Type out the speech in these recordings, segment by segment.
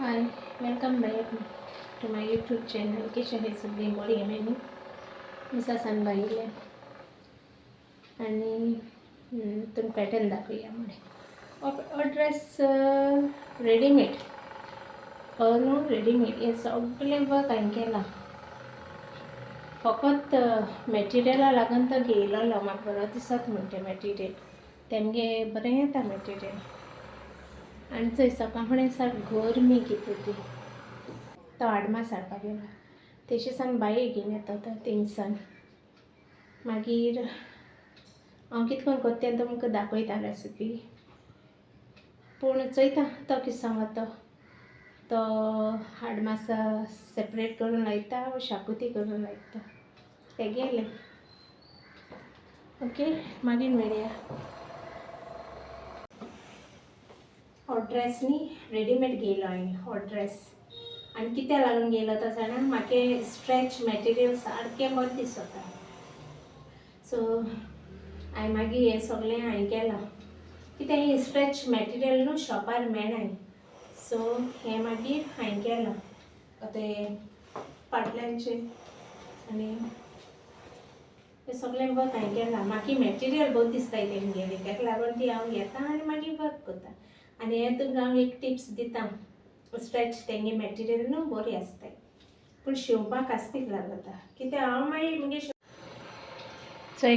Hi, welcome back to my YouTube channel. कशी आहे सगळी बरी आहे मी मिसा सनबाईले आणि तुम्ही पॅटर्न दाखवूया म्हणे ड्रेस रेडीमेड रेडीमेड हे सगळे वर्क हांवें केला फकत मॅटेरियला लागून तो घेयलो म्हाका बरो दिसत म्हणटे मॅटेरियल तेमगे बरें येता मॅटेरियल आनी थंय सकाळ फुडें गरमी कितें ती तो आडमास हाडपाक गेला तेशी सान बाये घेवन येता तो थिंगसान मागीर हांव कितें करून करता तें तुमकां दाखयता रेसिपी पूण चयता तो कितें सांगता तो आडमासा सेपरेट करून लायता वा शाकुती करून लायता ते गेले ओके मागीर मेळया हो ड्रेस न्ही रेडीमेड घेयलो हांवें हो ड्रेस आनी कित्या लागून गेलो तो जाणा म्हाका स्ट्रेच मॅटेरियल सारकें बरें दिसता सो हांवें मागीर हें सगळें हांवें केलां कित्याक हें स्ट्रेच मॅटेरियल न्हू शॉपार मेळनाय सो हें मागीर हांवें केलां तें फाटल्यानचें आनी हें सगळें वर्क हांवें केलां म्हाका मॅटेरियल बरें दिसताय तेंगेली ताका लागून ती हांव घेता आनी मागीर वर्क करता आनी हें तुमकां हांव एक टिप्स दिता स्ट्रेच तेंगे मॅटेरियल न्हू बरी आसताय पूण शिवपाक आस्तीक लागता कित्याक हांव मागीर मुगे चोय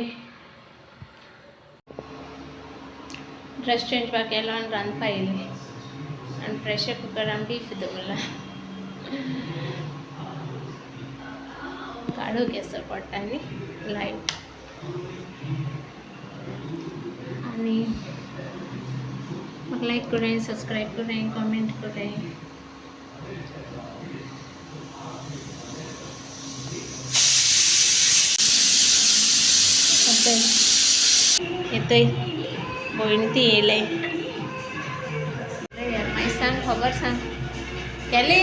ड्रेस चेंज बा केलो आनी रांदपा येयलें आनी प्रेशर कुकरान बीफ दवरला काडूंक गेसो पडटा न्ही लायट आनी म्हाका लायक करें सब्सक्राइब करें कमेंट करें येतोय भयण ती येयले मागीर सांग खबर सांग केली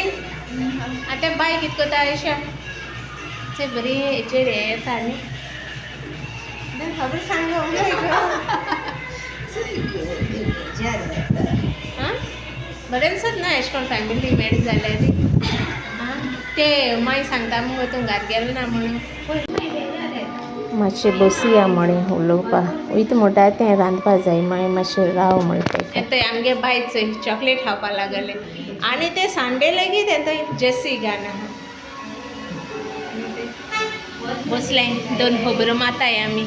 आतां बाय कितें करता अशें ते बरी हेचेर हें येता न्ही खबर सांग आं बरें दिसत ना अशें करून फॅमिली मेळ्ळी जाल्यार आं ते मागीर सांगता मुगो तूं घात गेलो ना म्हणून मातशें बसया म्हणे उलोवपा वयता म्हणटा तें रांदपा जाय मागीर मातशें राव म्हणटा तें आमगे बाय चोय चॉकलेट खावपा लागले आनी ते संडे लेगीत येता जर्सी गाना बसलें दोन खबरो माताय आमी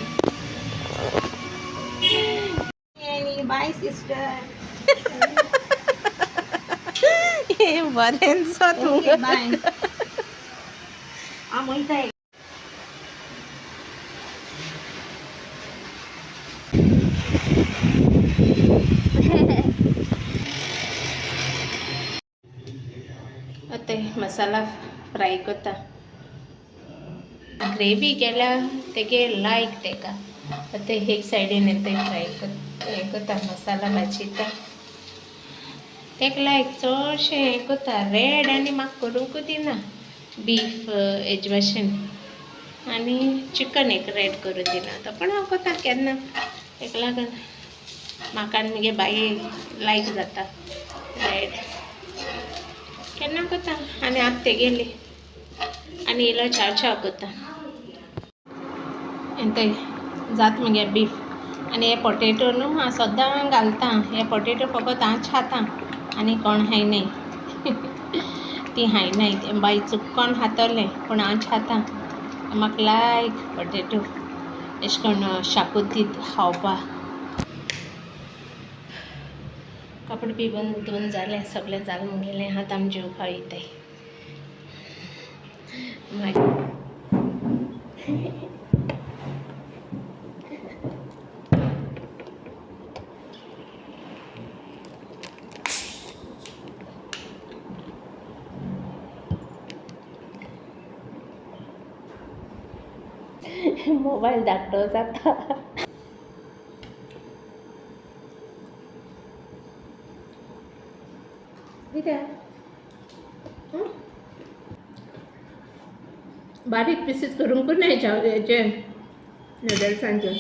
बाय सिस्टर बरें दिसता तुमकां बाय हांव वयताय आतां मसाला फ्राय करता ग्रेवी केल्या तेगे लायक तेका आतां एक सायडीन येता फ्राय हें करता मसाला भाजयता तेका लायक चडशें हें करता रेड आनी म्हाका करूंक दिना बीफ हेजे भाशेन आनी चिकन एक रेड करूं दिना तो पूण हांव करता केन्ना तेका लागून म्हाका आनी म्हगे बाये लायक जाता रेड केन्ना करता आनी आतां तेगेली आनी इलो चाव चाव करता ते जाता मगे बीफ आनी हे पोटेटो न्हू हांव सद्दां घालता हे पोटेटो फकत हांव खाता आनी कोण खायनाय ती खायनाय ते बाय चुकोन खातोलें पूण हांव खाता म्हाका लायक पोटेटो अशें करून शाकोती खावपा कपडे बी बंद धुवन जालें सगळें जालें मुगेलें आतां आमी जेवपा वयताय मागीर मोबायल धाकटो जाता बारीक पीसीस करूंक नाही हेचे नूडल्सांचे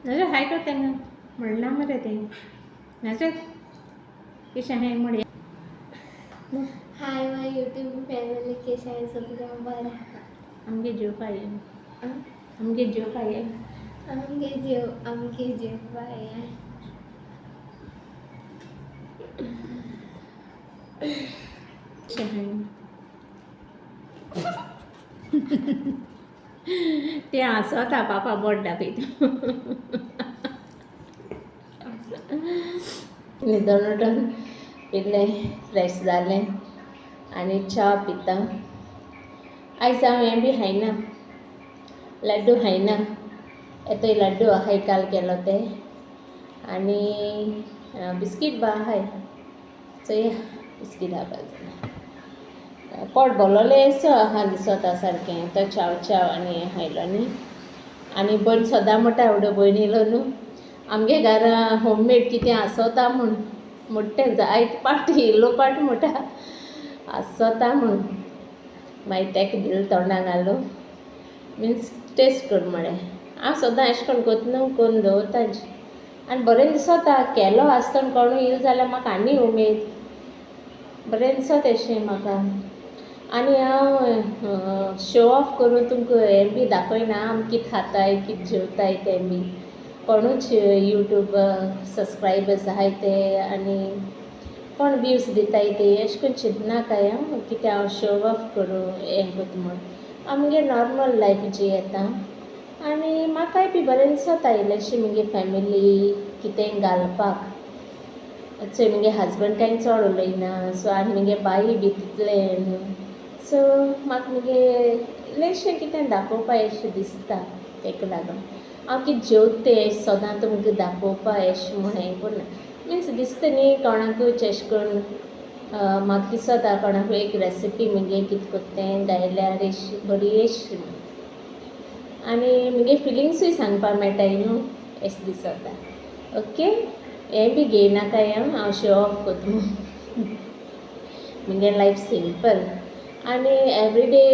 नजर हाय करते ना म्हणला मरे ते नजर कशें आहे म्हणया हाय माय यूट्यूब फॅमिली कशें आहे सगळ्या बरें आमगे जेवपा ये आमगे जेवपा ये आमगे जेवपा ये कशें आहे ते हसता पापा बोट दाखयता न्हिदोन उठोन पिल्लें फ्रेश जालें आनी च्या पिता आयज हांव हें बी खायना लड्डू खायना येतो लड्डू आहाय काल केलो ते आनी बिस्कीट बा आहाय चोया बिस्कीट खावपा पोट भरलोलें एसो आहा दिसता सारकें तो चाव चाव आनी हें खायलो न्ही आनी भयण सदां म्हणटा एवढो भयण येयलो न्हू आमगे घरा होममेड कितें आसोता म्हूण मोठ्ठें जायत पाट येयलो पाट म्हणटा आसोता म्हूण मागीर तेका दिलें तोंडां घालूं मिन्स टेस्ट कर म्हळें हांव सदां अशें करून कोत्तून करून दवरता आनी बरें दिसता केलो आसतना कोणूय येयलो जाल्यार म्हाका आनी उमेद बरें दिसता अशें म्हाका आनी हांव शो ऑफ करून तुमकां हें बी दाखयना आमी कितें खाताय कितें जेवताय तें बी कोणूच यूट्यूब सबस्क्रायबर्स आहाय ते आनी कोण व्यूज दिताय ते अशें करून चिंतना काय कितें हांव शो ऑफ करूं हें कोता म्हूण आमगे नॉर्मल लायफ जियेता आनी म्हाकाय बी बरें दिसता इल्लेशें मगे फॅमिली कितें घालपाक चोय मगे हजबंड कांय चड उलयना सो आनी मगे बाई बी तितलें न्हू सो म्हाका मगे इल्लेशें कितें दाखोवपा अशें दिसता तेका लागून हांव कितें जेवता तें सदां तुमकां दाखोवपा अशें म्हूण हें करना मिन्स दिसता न्ही कोणाकूच अशें करून म्हाका दिसता कोणाकू एक रेसिपी मगे कितें कोत्तें दायल्यार अशी बरी अशी आनी मगे फिलिंग्सूय सांगपा मेळटाय न्हू अशें दिसता ओके हें बी घेयनाकाय हांव शो ऑफ कोता म्हूण मगे लायफ सिंपल आनी एवरीडे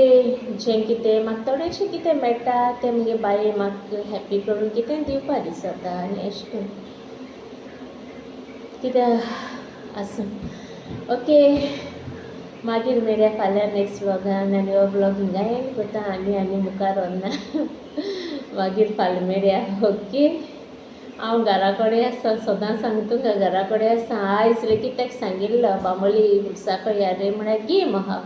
जें कितें म्हाका थोडेंशें कितें मेळटा तें मगे बाये म्हाका हॅप्पी करून कितें दिवपा दिसता आनी अशें करून कितें आसूं ओके मागीर मेळया फाल्यां नेक्स्ट व्लॉगान आनी हो व्लॉग हिंगा एंड कोता आनी मुखार व्हरना मागीर फाल्यां मेळया ओके हांव घरा कडेन आसता सदां सांगता तुमकां घरा कडेन आसता आयज लेगीत तेका सांगिल्लो बांबोली उरसाको या रे म्हळ्यार गेम आहा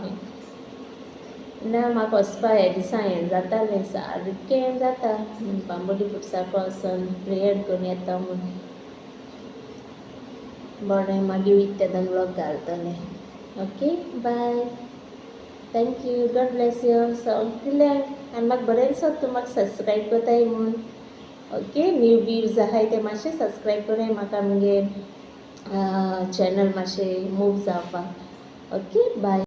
ना म्हाका वचपा हे दिसा हें जातालें सारकें हें जाता बांबोली उरसाको वोसोन प्रेयर करून येता म्हूण बरें मागीर विकतें व्लॉग घालतलें okay bye thank you God bless you सगळें आनी म्हाका बरें दिसता तूं म्हाका सबस्क्रायब कोताय म्हूण ओके न्यू व्यूज आहाय ते मातशें सबस्क्रायब करूं म्हाका मगे चॅनल मातशें मूव जावपाक ओके बाय